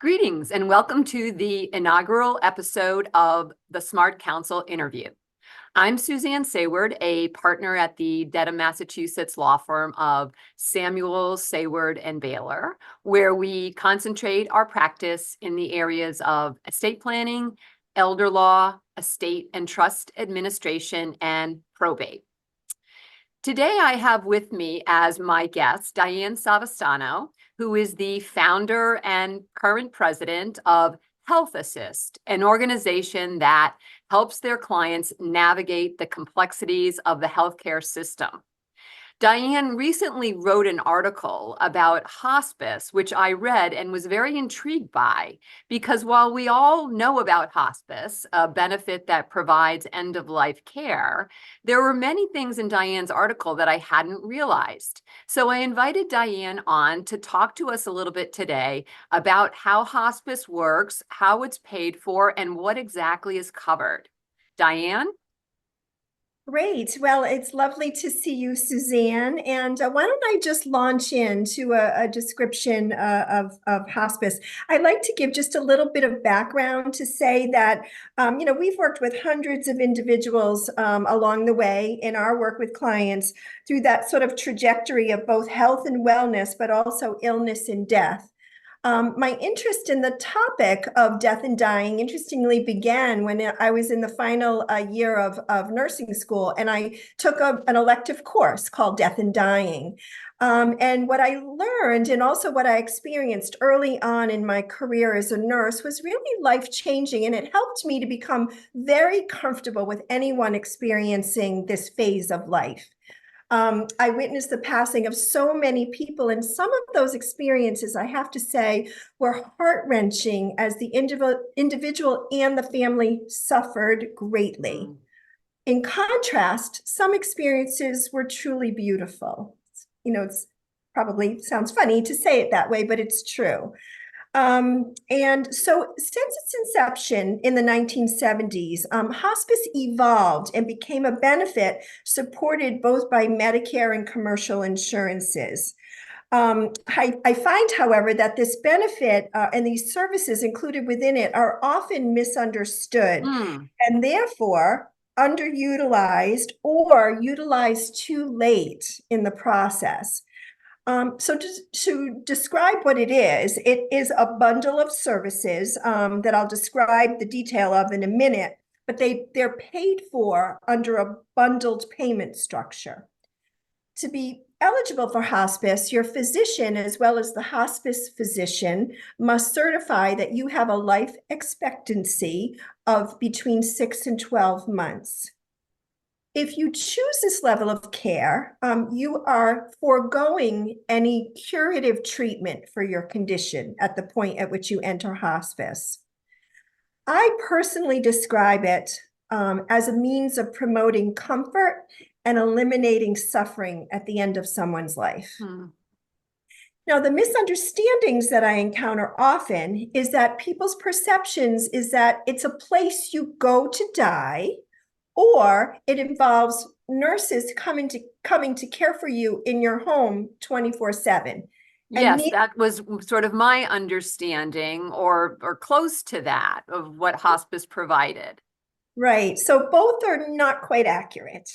Greetings and welcome to the inaugural episode of the Smart Counsel interview. I'm Suzanne Sayward, a partner at the Dedham, Massachusetts law firm of Samuel, Sayward, and Baylor, where we concentrate our practice in the areas of estate planning, elder law, estate and trust administration, and probate. Today, I have with me as my guest, Dianne Savastano, who is the founder and current president of Health Assist, an organization that helps their clients navigate the complexities of the healthcare system. Dianne recently wrote an article about hospice, which I read and was very intrigued by, because while we all know about hospice, a benefit that provides end-of-life care, there were many things in Dianne's article that I hadn't realized. So I invited Dianne on to talk to us a little bit today about how hospice works, how it's paid for, and what exactly is covered. Dianne? Great. Well, it's lovely to see you, Suzanne. And why don't I just launch into a description of hospice? I'd like to give just a little bit of background to say that, we've worked with hundreds of individuals along the way in our work with clients through that sort of trajectory of both health and wellness, but also illness and death. My interest in the topic of death and dying, interestingly, began when I was in the final year of nursing school, and I took an elective course called Death and Dying. And what I learned, and also what I experienced early on in my career as a nurse, was really life-changing, and it helped me to become very comfortable with anyone experiencing this phase of life. I witnessed the passing of so many people, and some of those experiences, I have to say, were heart-wrenching as the individual and the family suffered greatly. In contrast, some experiences were truly beautiful. It's probably sounds funny to say it that way, but it's true. And so since its inception in the 1970s, hospice evolved and became a benefit supported both by Medicare and commercial insurances. I find, however, that this benefit and these services included within it are often misunderstood and therefore underutilized or utilized too late in the process. So to describe what it is a bundle of services that I'll describe the detail of in a minute, but they're paid for under a bundled payment structure. To be eligible for hospice, your physician, as well as the hospice physician, must certify that you have a life expectancy of between 6 and 12 months. If you choose this level of care, you are foregoing any curative treatment for your condition at the point at which you enter hospice. I personally describe it as a means of promoting comfort and eliminating suffering at the end of someone's life. Now, the misunderstandings that I encounter often is that people's perceptions is that it's a place you go to die, or it involves nurses coming to care for you in your home 24/7. Yes, that was sort of my understanding or close to that of what hospice provided. Right. So both are not quite accurate.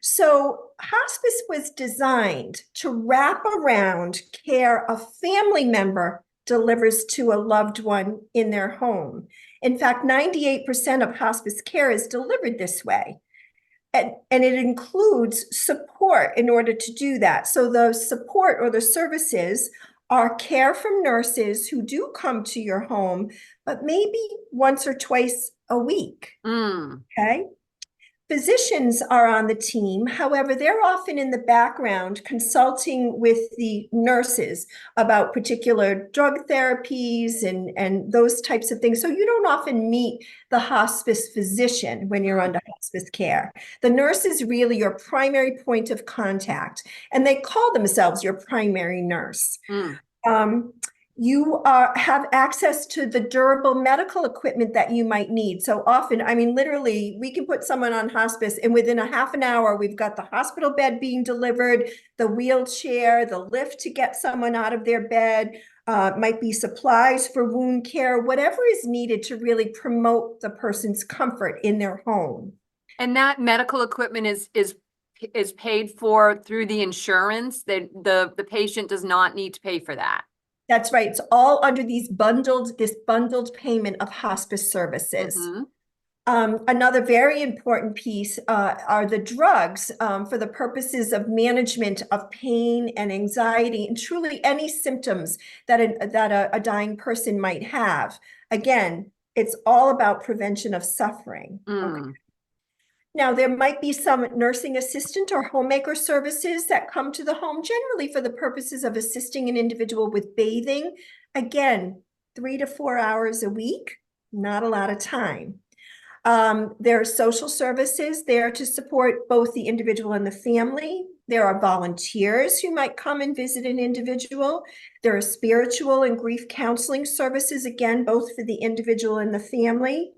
So hospice was designed to wrap around care a family member delivers to a loved one in their home. In fact, 98% of hospice care is delivered this way. And it includes support in order to do that. So the support or the services are care from nurses who do come to your home, but maybe once or twice a week. Okay. Physicians are on the team. However, they're often in the background consulting with the nurses about particular drug therapies and those types of things. So you don't often meet the hospice physician when you're under hospice care. The nurse is really your primary point of contact, and they call themselves your primary nurse. You have access to the durable medical equipment that you might need. So often, I mean, literally, we can put someone on hospice, and within a half an hour, we've got the hospital bed being delivered, the wheelchair, the lift to get someone out of their bed, Might be supplies for wound care, whatever is needed to really promote the person's comfort in their home. And that medical equipment is paid for through the insurance, that the patient does not need to pay for that. That's right. It's all under this bundled payment of hospice services. Mhm. Another very important piece are the drugs for the purposes of management of pain and anxiety and truly any symptoms that a dying person might have. Again, it's all about prevention of suffering. Okay. Mm. Now, there might be some nursing assistant or homemaker services that come to the home, generally for the purposes of assisting an individual with bathing. Again, 3 to 4 hours a week, not a lot of time. There are social services there to support both the individual and the family. There are volunteers who might come and visit an individual. There are spiritual and grief counseling services, again, both for the individual and the family.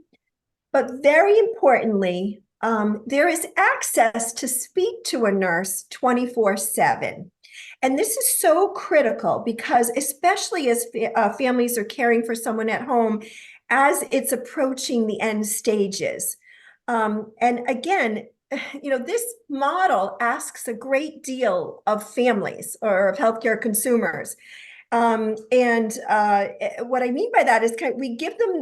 But very importantly, there is access to speak to a nurse 24/7. And this is so critical because, especially as families are caring for someone at home, as it's approaching the end stages. And again, this model asks a great deal of families or of healthcare consumers. What I mean by that is we give them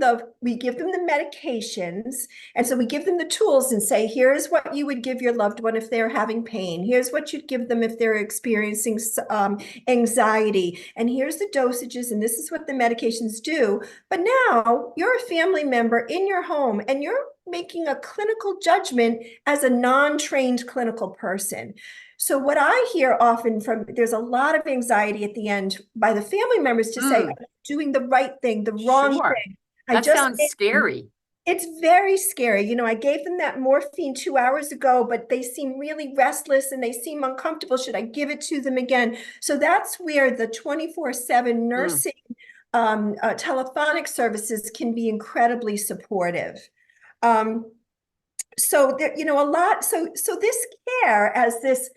the medications, and so we give them the tools and say, here's what you would give your loved one if they're having pain. Here's what you'd give them if they're experiencing anxiety, and here's the dosages, and this is what the medications do. But now you're a family member in your home, and you're making a clinical judgment as a non-trained clinical person. So what I hear often there's a lot of anxiety at the end by the family members to say, I'm doing the right thing, the wrong Sure. thing. That sounds scary. It's very scary. I gave them that morphine 2 hours ago, but they seem really restless and they seem uncomfortable. Should I give it to them again? So that's where the 24/7 nursing telephonic services can be incredibly supportive. So there, a lot. So this care, as this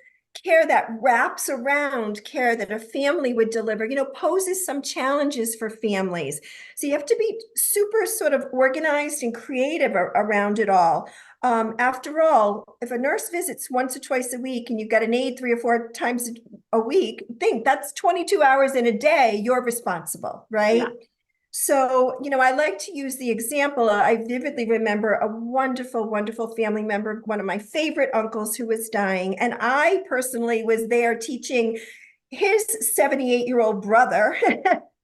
care that wraps around care that a family would deliver, poses some challenges for families. So you have to be super sort of organized and creative around it all. After all, if a nurse visits once or twice a week and you've got an aide 3 or 4 times a week, think that's 22 hours in a day, you're responsible, right? Yeah. So, I like to use the example. I vividly remember a wonderful, wonderful family member, one of my favorite uncles who was dying. And I personally was there teaching his 78-year-old brother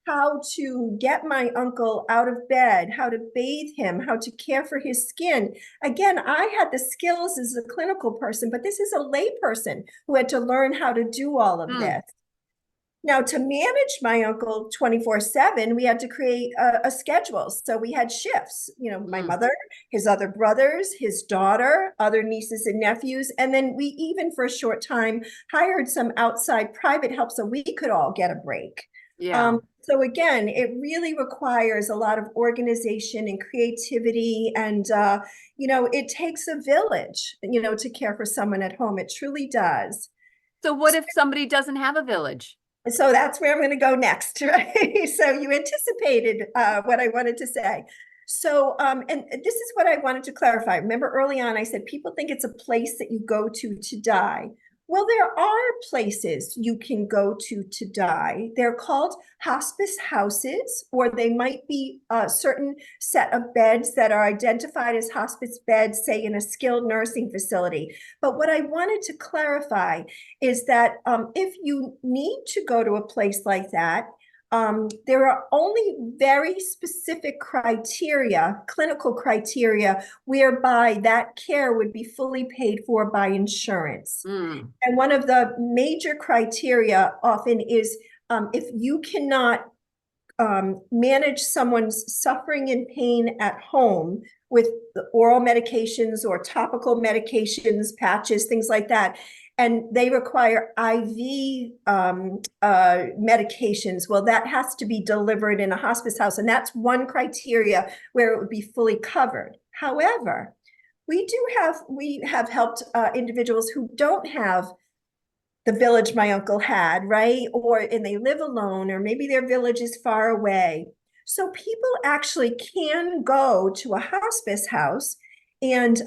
how to get my uncle out of bed, how to bathe him, how to care for his skin. Again, I had the skills as a clinical person, but this is a lay person who had to learn how to do all of this. Now, to manage my uncle 24/7, we had to create a schedule. So we had shifts, my mother, his other brothers, his daughter, other nieces and nephews. And then we even for a short time hired some outside private help so we could all get a break. Yeah. So again, it really requires a lot of organization and creativity. And, it takes a village, to care for someone at home. It truly does. So what if somebody doesn't have a village? So that's where I'm going to go next, right? So you anticipated what I wanted to say. So, and this is what I wanted to clarify. Remember early on, I said, people think it's a place that you go to die. Well, there are places you can go to die. They're called hospice houses, or they might be a certain set of beds that are identified as hospice beds, say in a skilled nursing facility. But what I wanted to clarify is that if you need to go to a place like that, there are only very specific criteria, clinical criteria, whereby that care would be fully paid for by insurance. And one of the major criteria often is if you cannot manage someone's suffering and pain at home with the oral medications or topical medications, patches, things like that, and they require IV medications, well, that has to be delivered in a hospice house. And that's one criteria where it would be fully covered. However, we have helped individuals who don't have the village my uncle had, right? And they live alone, or maybe their village is far away. So people actually can go to a hospice house, and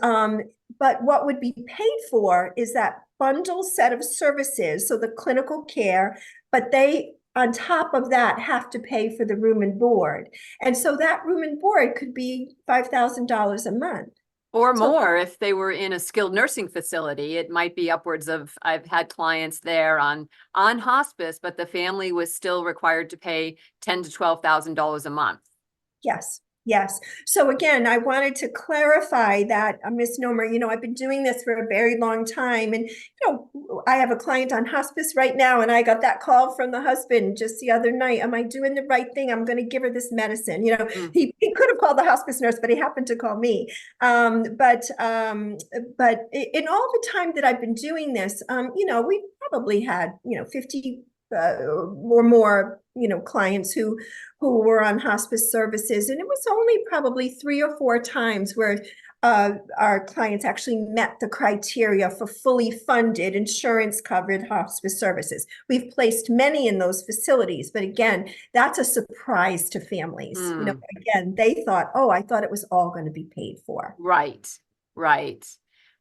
but what would be paid for is that bundle set of services, so the clinical care, but they on top of that have to pay for the room and board. And so that room and board could be $5,000 a month. Or So more if they were in a skilled nursing facility. It might be upwards of, I've had clients there on hospice, but the family was still required to pay $10,000 to $12,000 a month. yes, yes. So again, I wanted to clarify that a misnomer. I've been doing this for a very long time. And, I have a client on hospice right now, and I got that call from the husband just the other night. Am I doing the right thing? I'm going to give her this medicine. He could have called the hospice nurse, but he happened to call me. But in all the time that I've been doing this, we probably had, 50 or more, clients who were on hospice services. And it was only probably 3 or 4 times where our clients actually met the criteria for fully funded, insurance covered hospice services. We've placed many in those facilities, but again, that's a surprise to families. Again, they thought, oh, I thought it was all going to be paid for. Right, right.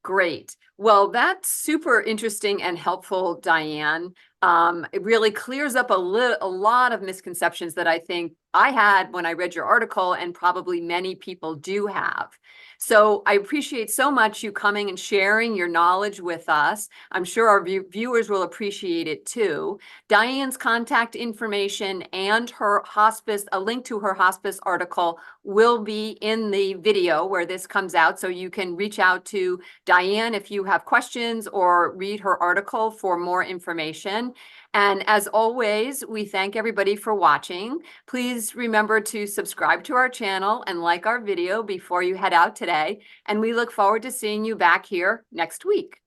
Great. Well, that's super interesting and helpful, Dianne. It really clears up a lot of misconceptions that I think I had when I read your article, and probably many people do have. So I appreciate so much you coming and sharing your knowledge with us. I'm sure our viewers will appreciate it too. Dianne's contact information and a link to her hospice article will be in the video where this comes out. So you can reach out to Dianne if you have questions, or read her article for more information. And as always, we thank everybody for watching. Please remember to subscribe to our channel and like our video before you head out today. And we look forward to seeing you back here next week.